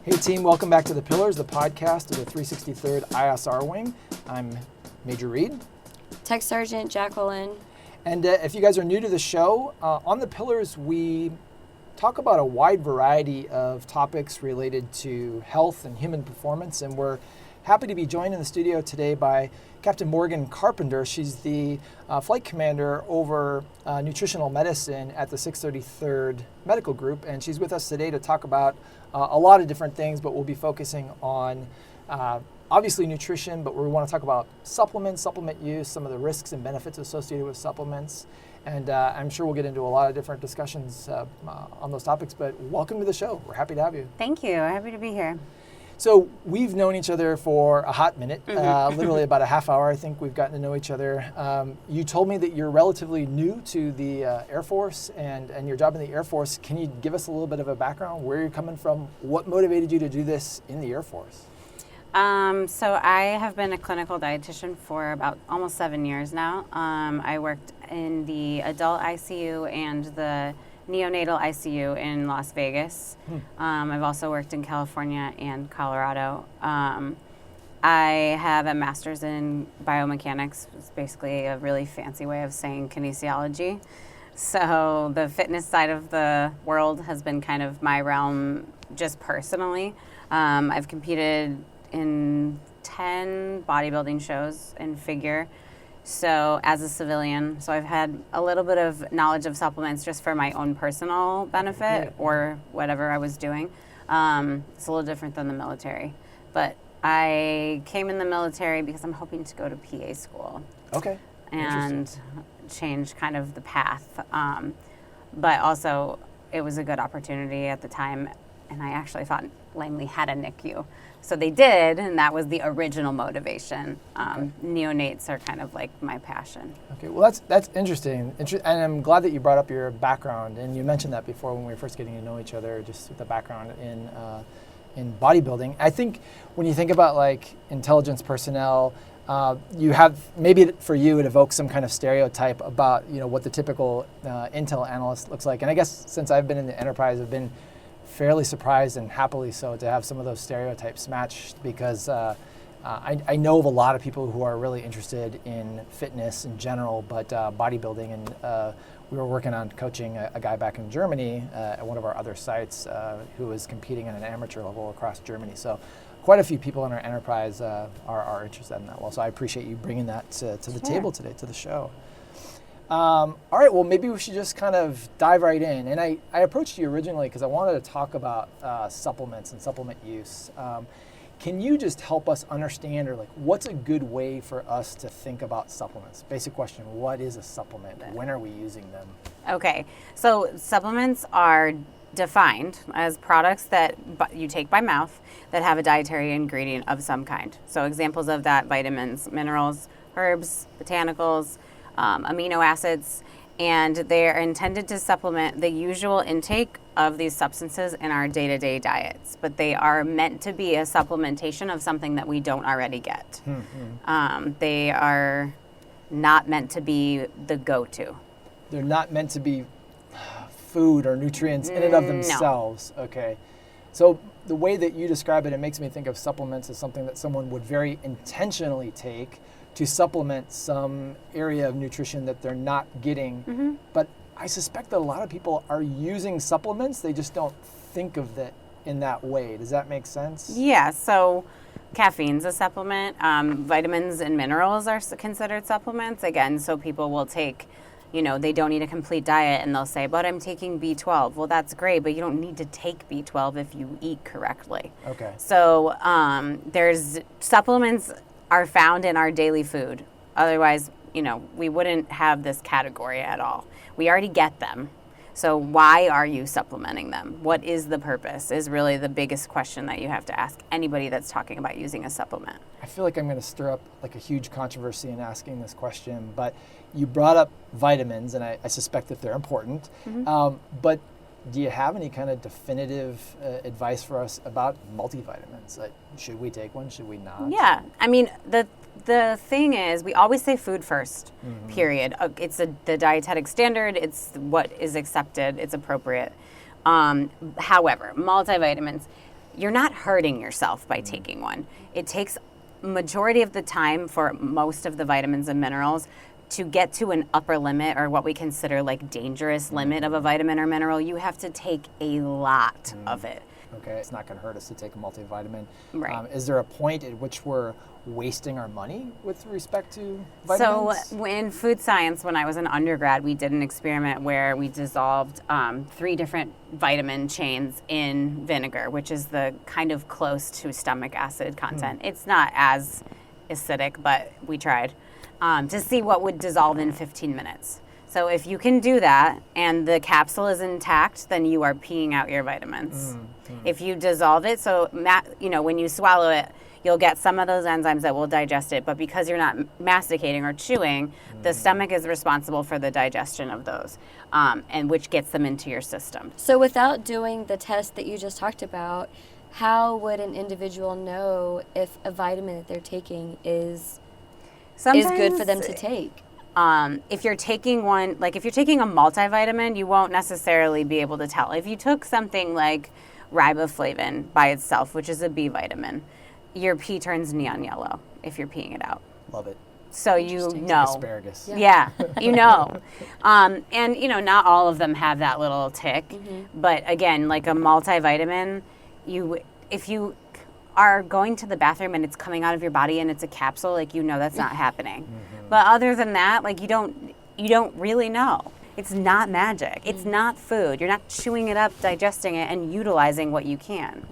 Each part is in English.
Hey team, welcome back to The Pillars, the podcast of the 363rd ISR Wing. I'm Major Reed. Tech Sergeant Jacqulyn. And if you guys are new to the show, on The Pillars we talk about a wide variety of topics related to health and human performance, and we're happy to be joined in the studio today by Captain Morgan Carpenter. She's the flight commander over nutritional medicine at the 633rd Medical Group, and she's with us today to talk about a lot of different things, but we'll be focusing on obviously nutrition, but we want to talk about supplements, supplement use, some of the risks and benefits associated with supplements, and I'm sure we'll get into a lot of different discussions on those topics, but welcome to the show. We're happy to have you. Thank you. Happy to be here. So we've known each other for a hot minute, literally about a half hour. I think we've gotten to know each other. You told me that you're relatively new to the Air Force and your job in the Air Force. Can you give us a little bit of a background, where you're coming from? What motivated you to do this in the Air Force? So I have been a clinical dietitian for about almost 7 years now. I worked in the adult ICU and the neonatal ICU in Las Vegas. I've also worked in California and Colorado. I have a master's in biomechanics. It's basically a really fancy way of saying kinesiology. So the fitness side of the world has been kind of my realm just personally. I've competed in 10 bodybuilding shows in figure. So as a civilian, so I've had a little bit of knowledge of supplements just for my own personal benefit or whatever I was doing. It's a little different than the military. But I came in the military because I'm hoping to go to PA school. Okay. And change kind of the path. But also, it was a good opportunity at the time, and I actually thought Langley had a NICU. So they did, and that was the original motivation. Neonates are kind of like my passion. Okay, well that's interesting. And I'm glad that you brought up your background, and you mentioned that before when we were first getting to know each other, just with the background in bodybuilding. I think when you think about like intelligence personnel, you have, maybe for you it evokes some kind of stereotype about what the typical intel analyst looks like. And I guess since I've been in the enterprise, I've been fairly surprised, and happily so, to have some of those stereotypes matched, because I know of a lot of people who are really interested in fitness in general, but bodybuilding, and we were working on coaching a guy back in Germany at one of our other sites who was competing at an amateur level across Germany. So quite a few people in our enterprise are interested in that. Well, so I appreciate you bringing that to the table today, to the show. All right, well, maybe we should just kind of dive right in. And I approached you originally because I wanted to talk about supplements and supplement use. Can you just help us understand, or like, what's a good way for us to think about supplements? Basic question, what is a supplement? When are we using them? Okay, so supplements are defined as products that you take by mouth that have a dietary ingredient of some kind. So examples of that: vitamins, minerals, herbs, botanicals, amino acids, and they're intended to supplement the usual intake of these substances in our day-to-day diets, but they are meant to be a supplementation of something that we don't already get. They are not meant to be the go-to. They're not meant to be food or nutrients in and of themselves. No. Okay. So the way that you describe it makes me think of supplements as something that someone would very intentionally take to supplement some area of nutrition that they're not getting. But I suspect that a lot of people are using supplements, they just don't think of it in that way. Does that make sense? Yeah, so caffeine's a supplement. Vitamins and minerals are considered supplements. Again, so people will take, they don't eat a complete diet and they'll say, but I'm taking B12. Well, that's great, but you don't need to take B12 if you eat correctly. Okay. So there's supplements are found in our daily food. Otherwise, we wouldn't have this category at all. We already get them. So why are you supplementing them? What is the purpose is really the biggest question that you have to ask anybody that's talking about using a supplement. I feel like I'm going to stir up like a huge controversy in asking this question, but you brought up vitamins, and I suspect that they're important. But do you have any kind of definitive advice for us about multivitamins? Like, should we take one? Should we not? Yeah. I mean, the thing is, we always say food first, period. It's the dietetic standard. It's what is accepted. It's appropriate. However, multivitamins, you're not hurting yourself by taking one. It takes majority of the time for most of the vitamins and minerals to get to an upper limit, or what we consider like dangerous limit of a vitamin or mineral. You have to take a lot of it. Okay, it's not going to hurt us to take a multivitamin. Right. Is there a point at which we're wasting our money with respect to vitamins? So in food science, when I was an undergrad, we did an experiment where we dissolved 3 different vitamin chains in vinegar, which is the kind of close to stomach acid content. It's not as acidic, but we tried to see what would dissolve in 15 minutes. So if you can do that and the capsule is intact, then you are peeing out your vitamins. If you dissolve it, so when you swallow it, you'll get some of those enzymes that will digest it, but because you're not masticating or chewing, the stomach is responsible for the digestion of those, and which gets them into your system. So without doing the test that you just talked about, how would an individual know if a vitamin that they're taking is good for them to take? If you're taking one, like if you're taking a multivitamin, you won't necessarily be able to tell. If you took something like riboflavin by itself, which is a B vitamin, your pee turns neon yellow if you're peeing it out. Love it. So you know. Asparagus. Yeah, you know. And, not all of them have that little tick. But again, like a multivitamin, if you are going to the bathroom and it's coming out of your body and it's a capsule, like, that's not happening. But other than that, like, you don't really know. It's not magic. It's not food. You're not chewing it up, digesting it, and utilizing what you can.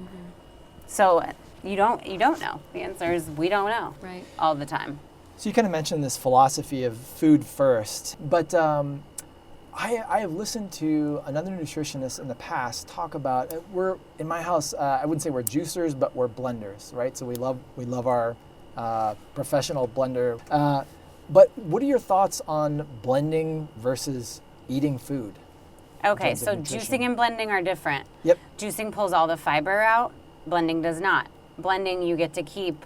So you don't know. The answer is we don't know. Right. All the time. So you kind of mentioned this philosophy of food first, but I have listened to another nutritionist in the past talk about, we're in my house, I wouldn't say we're juicers, but we're blenders, right? So we love our professional blender. But what are your thoughts on blending versus eating food? Okay, so juicing and blending are different. Yep. Juicing pulls all the fiber out. Blending does not. Blending, you get to keep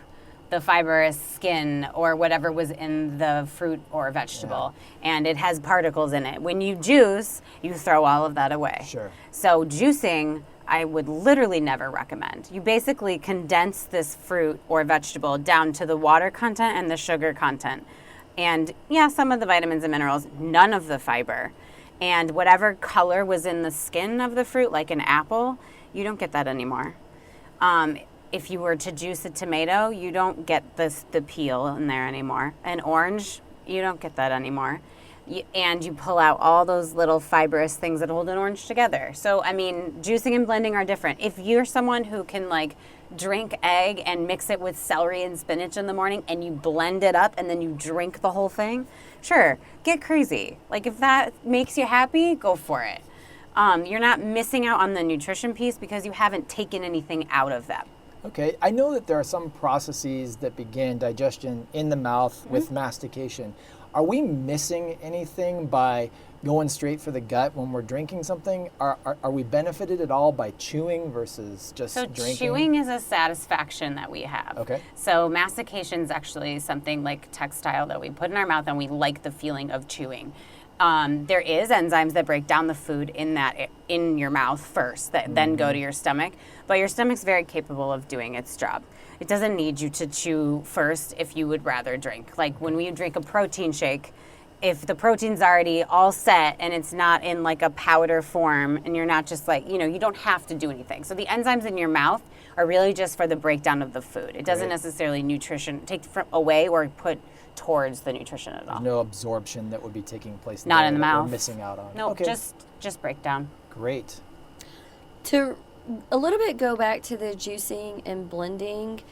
the fibrous skin or whatever was in the fruit or vegetable, and it has particles in it. When you juice, you throw all of that away. Sure. So juicing, I would literally never recommend. You basically condense this fruit or vegetable down to the water content and the sugar content. And some of the vitamins and minerals, none of the fiber. And whatever color was in the skin of the fruit, like an apple, you don't get that anymore. If you were to juice a tomato, you don't get the peel in there anymore. An orange, you don't get that anymore. And you pull out all those little fibrous things that hold an orange together. So, juicing and blending are different. If you're someone who can, drink egg and mix it with celery and spinach in the morning and you blend it up and then you drink the whole thing, sure, get crazy. If that makes you happy, go for it. You're not missing out on the nutrition piece because you haven't taken anything out of them. Okay, I know that there are some processes that begin digestion in the mouth with mastication. Are we missing anything by going straight for the gut when we're drinking something? Are we benefited at all by chewing versus just drinking? So chewing is a satisfaction that we have. Okay. So mastication is actually something like textile that we put in our mouth and we like the feeling of chewing. There is enzymes that break down the food in your mouth first that then go to your stomach, but your stomach's very capable of doing its job. It doesn't need you to chew first if you would rather drink. Like when we drink a protein shake, if the protein's already all set and it's not in a powder form and you're not just you don't have to do anything. So the enzymes in your mouth are really just for the breakdown of the food. It doesn't necessarily take away or put towards the nutrition at all. There's no absorption that would be taking place not in the that mouth. we're missing out on. No, okay. just breakdown. Great. To a little bit go back to the juicing and blending,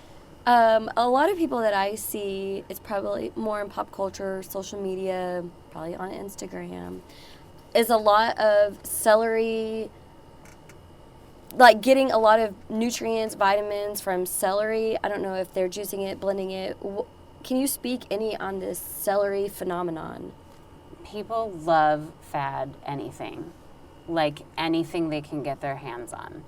a lot of people that I see, it's probably more in pop culture, social media, probably on Instagram, is a lot of celery, getting a lot of nutrients, vitamins from celery. I don't know if they're juicing it, blending it. Can you speak any on this celery phenomenon? People love fad anything. Anything they can get their hands on.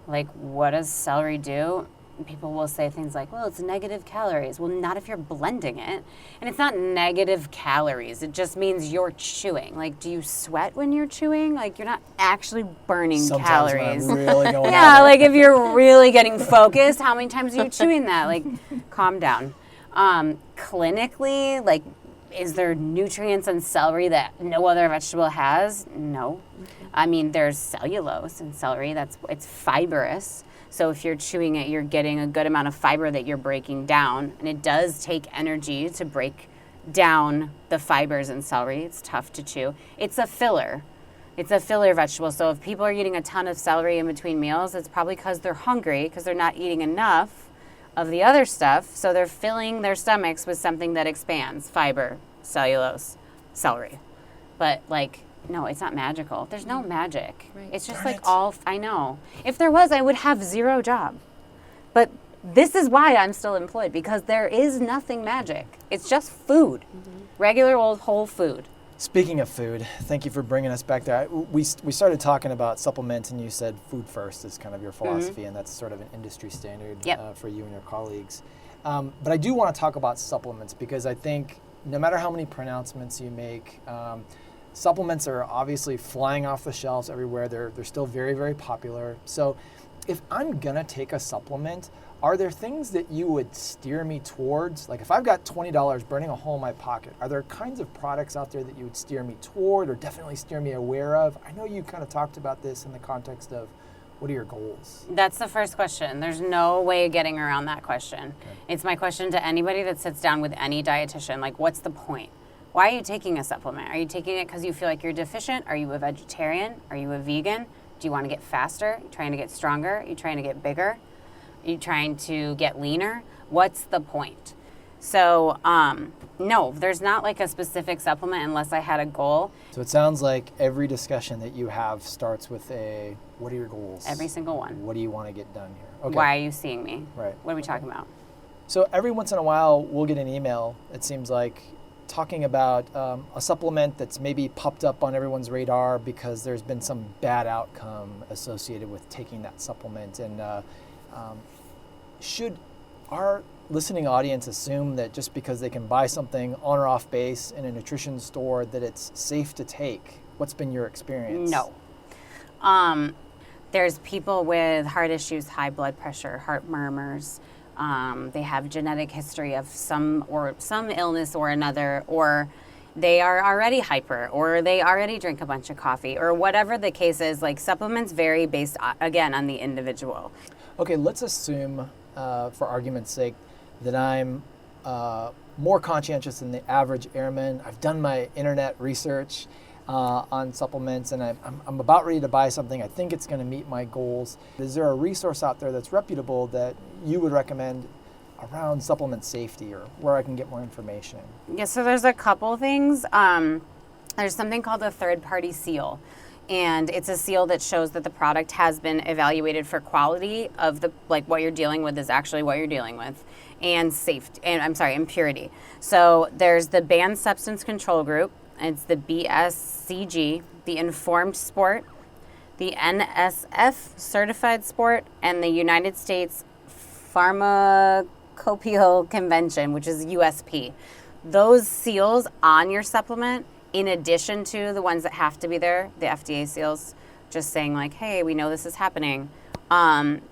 What does celery do? people will say things like, well, it's negative calories. Well, not if you're blending it. And it's not negative calories. It just means you're chewing. Like, do you sweat when you're chewing? Like, you're not actually burning Sometimes calories. when I'm really going Yeah, at it. like if you're really getting focused, how many times are you chewing that? Like, calm down. Clinically, like, is there nutrients in celery that no other vegetable has? No. I mean, there's cellulose in celery. It's fibrous. So if you're chewing it, you're getting a good amount of fiber that you're breaking down. And it does take energy to break down the fibers in celery. It's tough to chew. It's a filler. It's a filler vegetable. So if people are eating a ton of celery in between meals, it's probably because they're hungry, because they're not eating enough of the other stuff. So they're filling their stomachs with something that expands: fiber, cellulose, celery. But like, no, it's not magical. There's no magic. Right. It's just Darn like it. I know. If there was, I would have zero job. But this is why I'm still employed, because there is nothing magic. It's just food. Regular old whole food. Speaking of food, thank you for bringing us back there. We started talking about supplements, and you said food first is kind of your philosophy, and that's sort of an industry standard Yep. for you and your colleagues. But I do want to talk about supplements, because I think no matter how many pronouncements you make, supplements are obviously flying off the shelves everywhere. They're still very, very popular. So if I'm going to take a supplement, are there things that you would steer me towards? Like if I've got $20 burning a hole in my pocket, are there kinds of products out there that you would steer me toward, or definitely steer me aware of? I know you kind of talked about this in the context of what are your goals? That's the first question. There's no way of getting around that question. Okay. It's my question to anybody that sits down with any dietitian. Like, what's the point? Why are you taking a supplement? Are you taking it because you feel like you're deficient? Are you a vegetarian? Are you a vegan? Do you want to get faster? Are you trying to get stronger? Are you trying to get bigger? Are you trying to get leaner? What's the point? So, no, there's not like a specific supplement unless I had a goal. So it sounds like every discussion that you have starts with a, what are your goals? Every single one. What do you want to get done here? Okay. Why are you seeing me? Right. What are we talking about? So every once in a while, we'll get an email, it seems like, talking about a supplement that's maybe popped up on everyone's radar because there's been some bad outcome associated with taking that supplement. And should our listening audience assume that just because they can buy something on or off base in a nutrition store that it's safe to take? What's been your experience? No. There's people with heart issues, high blood pressure, heart murmurs. They have genetic history of some illness or another, or they are already hyper, or they already drink a bunch of coffee, or whatever the case is. Like, supplements vary based, again, on the individual. Okay, let's assume, for argument's sake, that I'm more conscientious than the average airman. I've done my internet research on supplements, and I'm about ready to buy something. I think it's going to meet my goals. Is there a resource out there that's reputable that you would recommend around supplement safety, or where I can get more information? Yeah, so there's a couple things. There's something called a third-party seal, and it's a seal that shows that the product has been evaluated for quality of what you're dealing with is actually what you're dealing with, and and purity. So there's the Banned Substance Control Group. It's the BSCG, the Informed Sport, the NSF Certified Sport, and the United States Pharmacopeal Convention, which is USP. Those seals on your supplement, in addition to the ones that have to be there, the FDA seals, just saying like, hey, we know this is happening.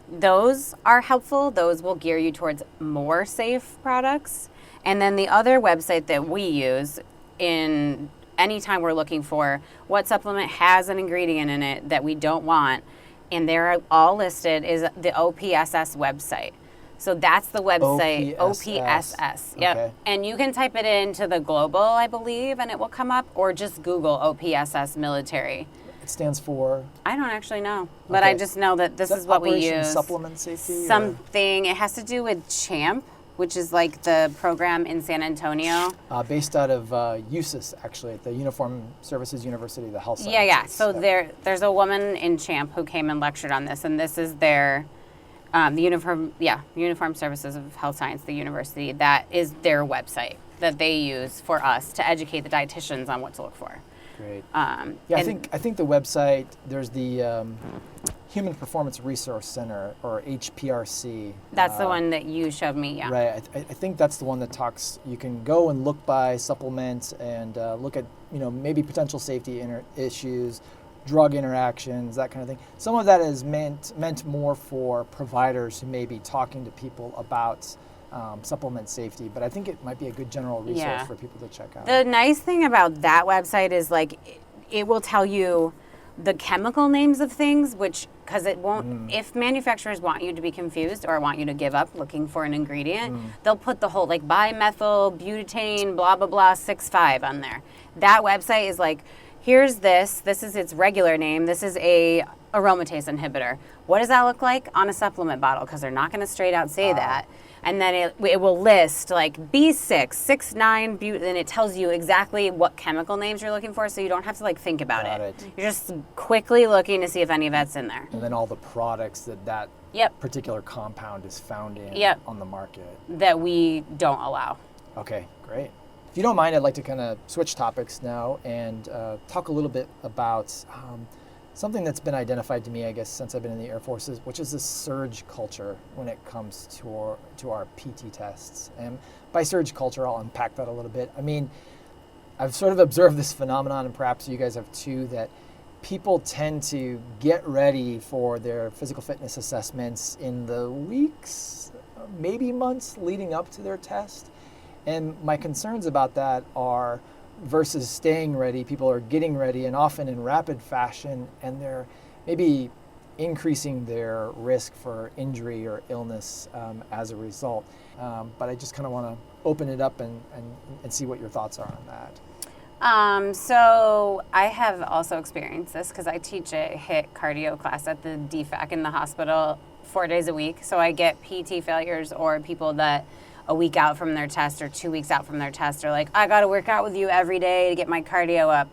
Those are helpful. Those will gear you towards more safe products. And then the other website that we use in anytime we're looking for what supplement has an ingredient in it that we don't want, and they're all listed, is the OPSS website. So that's the website, OPSS. Yep. Okay. And you can type it into the global, I believe, and it will come up, or just Google OPSS military. It stands for? I don't actually know, but I Okay. just know that this Is is that what we Operation use. Supplement Safety? or- Something, it has to do with CHAMP, which is like the program in San Antonio. Based out of USIS, actually, at the Uniform Services University, the health sciences. Yeah. So there's a woman in CHAMP who came and lectured on this, and this is their Uniform Services of Health Science, the university. That is their website that they use for us to educate the dietitians on what to look for. Great. Yeah, I think the website, there's the Human Performance Resource Center, or HPRC. That's the one that you showed me, yeah. Right. I think that's the one that talks. You can go and look by supplements and look at maybe potential safety issues, drug interactions, that kind of thing. Some of that is meant more for providers who may be talking to people about supplement safety, but I think it might be a good general resource for people to check out. The nice thing about that website is it will tell you the chemical names of things, because it won't, if manufacturers want you to be confused or want you to give up looking for an ingredient, they'll put the whole bimethyl butane blah blah blah 6,5 on there. That website is here's this is its regular name, this is a aromatase inhibitor. What does that look like on a supplement bottle? Because they're not going to straight out say that. And then it will list B6, 6,9 and it tells you exactly what chemical names you're looking for, so you don't have to think about it. You're just quickly looking to see if any of that's in there. And then all the products that particular compound is found in on the market. That we don't allow. Okay, great. If you don't mind, I'd like to kind of switch topics now and talk a little bit about something that's been identified to me, I guess, since I've been in the Air Force, which is this surge culture when it comes to our PT tests. And by surge culture, I'll unpack that a little bit. I mean, I've sort of observed this phenomenon, and perhaps you guys have too, that people tend to get ready for their physical fitness assessments in the weeks, maybe months leading up to their test. And my concerns about that are versus staying ready, people are getting ready and often in rapid fashion, and they're maybe increasing their risk for injury or illness as a result. But I just kind of want to open it up and see what your thoughts are on that. So I have also experienced this because I teach a HIIT cardio class at the DFAC in the hospital 4 days a week. So I get PT failures or people that a week out from their test or 2 weeks out from their test are I got to work out with you every day to get my cardio up.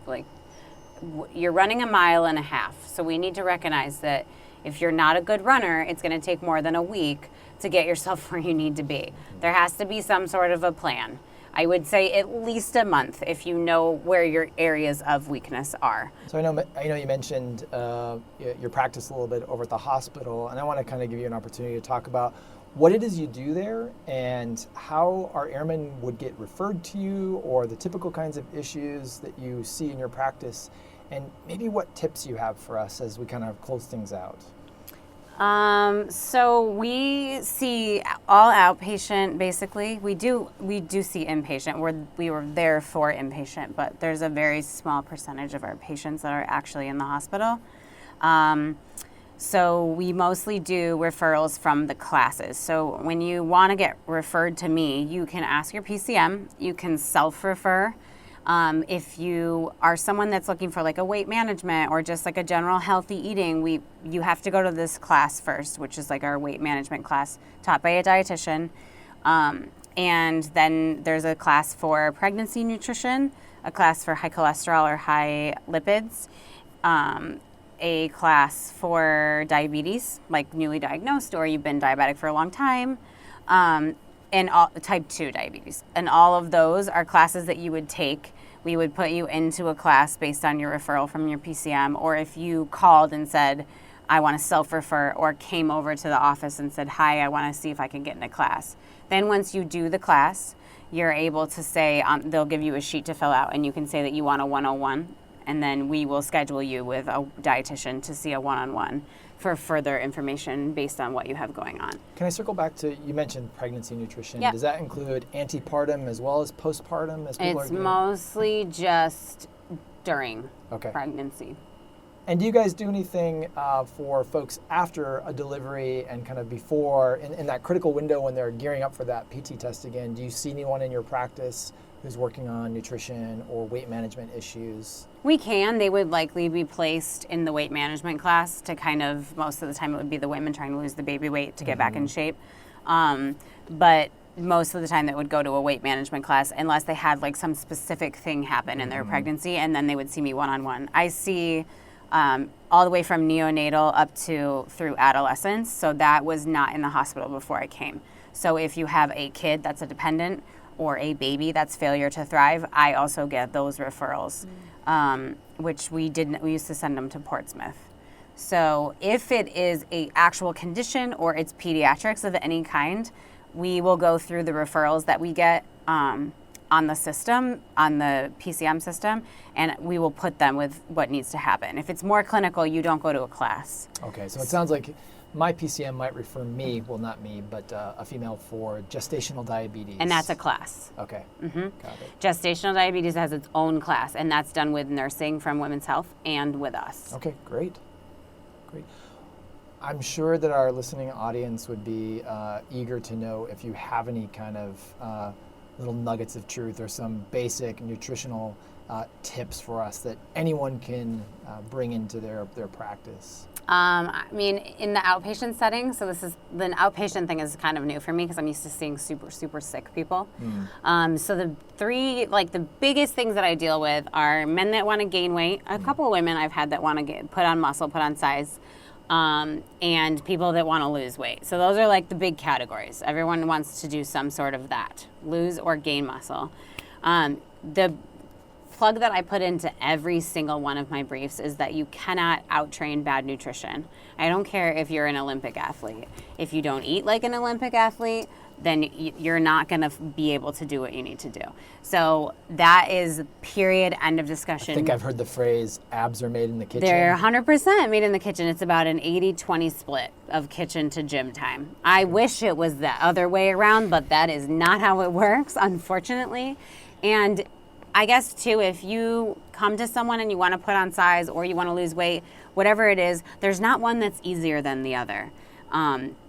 You're running 1.5 miles. So we need to recognize that if you're not a good runner, it's going to take more than a week to get yourself where you need to be. There has to be some sort of a plan. I would say at least a month if you know where your areas of weakness are. So I know you mentioned your practice a little bit over at the hospital, and I want to kind of give you an opportunity to talk about what it is you do there and how our airmen would get referred to you, or the typical kinds of issues that you see in your practice, and maybe what tips you have for us as we kind of close things out. So we see all outpatient, basically. We do see inpatient. We were there for inpatient, but there's a very small percentage of our patients that are actually in the hospital. So we mostly do referrals from the classes. So when you want to get referred to me, you can ask your PCM. You can self-refer. If you are someone that's looking for a weight management or just a general healthy eating, you have to go to this class first, which is our weight management class taught by a dietitian. And then there's a class for pregnancy nutrition, a class for high cholesterol or high lipids, a class for diabetes, newly diagnosed or you've been diabetic for a long time, and type 2 diabetes. And all of those are classes that you would take. We would put you into a class based on your referral from your PCM, or if you called and said, I want to self-refer, or came over to the office and said, hi, I want to see if I can get in a class. Then once you do the class, you're able to say, they'll give you a sheet to fill out, and you can say that you want a 101, and then we will schedule you with a dietitian to see a one-on-one for further information based on what you have going on. Can I circle back to, you mentioned pregnancy nutrition. Yep. Does that include antepartum as well as postpartum? It's mostly just during pregnancy. And do you guys do anything for folks after a delivery and kind of before, in that critical window when they're gearing up for that PT test again? Do you see anyone in your practice who's working on nutrition or weight management issues? We can. They would likely be placed in the weight management class to kind of, most of the time it would be the women trying to lose the baby weight to get back in shape. But most of the time they would go to a weight management class unless they had some specific thing happen in their pregnancy, and then they would see me one-on-one. I see all the way from neonatal up to through adolescence, so that was not in the hospital before I came. So if you have a kid that's a dependent or a baby that's failure to thrive, I also get those referrals. which we used to send them to Portsmouth. So if it is a actual condition or it's pediatrics of any kind, we will go through the referrals that we get on the system, on the PCM system, and we will put them with what needs to happen. If it's more clinical, you don't go to a class. Okay, so it sounds like my PCM might refer me, well not me, but a female for gestational diabetes. And that's a class. Okay, Mm-hmm. got it. Gestational diabetes has its own class, and that's done with nursing from Women's Health and with us. Okay, great. I'm sure that our listening audience would be eager to know if you have any kind of little nuggets of truth or some basic nutritional tips for us that anyone can bring into their practice. I mean, in the outpatient setting, so the outpatient thing is kind of new for me because I'm used to seeing super, super sick people. So the the biggest things that I deal with are men that want to gain weight, a couple of women I've had that want to put on muscle, put on size, and people that want to lose weight. So those are like the big categories. Everyone wants to do some sort of that, lose or gain muscle. The plug that I put into every single one of my briefs is that you cannot out-train bad nutrition. I don't care if you're an Olympic athlete. If you don't eat like an Olympic athlete, then you're not going to be able to do what you need to do. So that is period, end of discussion. I think I've heard the phrase, abs are made in the kitchen. They're 100% made in the kitchen. It's about an 80-20 split of kitchen to gym time. I wish it was the other way around, but that is not how it works, unfortunately. And I guess, too, if you come to someone and you want to put on size or you want to lose weight, whatever it is, there's not one that's easier than the other.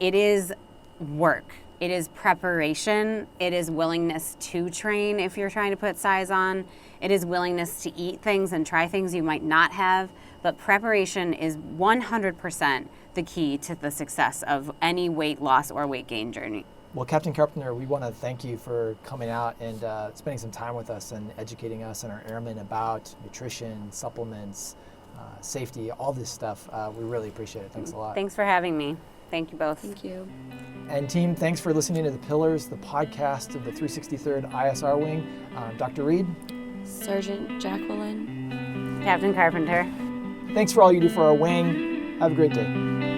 It is work. It is preparation. It is willingness to train if you're trying to put size on. It is willingness to eat things and try things you might not have. But preparation is 100% the key to the success of any weight loss or weight gain journey. Well, Captain Carpenter, we want to thank you for coming out and spending some time with us and educating us and our airmen about nutrition, supplements, safety, all this stuff. We really appreciate it. Thanks a lot. Thanks for having me. Thank you both. Thank you. And team, thanks for listening to The Pillars, the podcast of the 363rd ISR Wing. Dr. Reed. Sergeant Jacqulyn. Captain Carpenter. Thanks for all you do for our wing. Have a great day.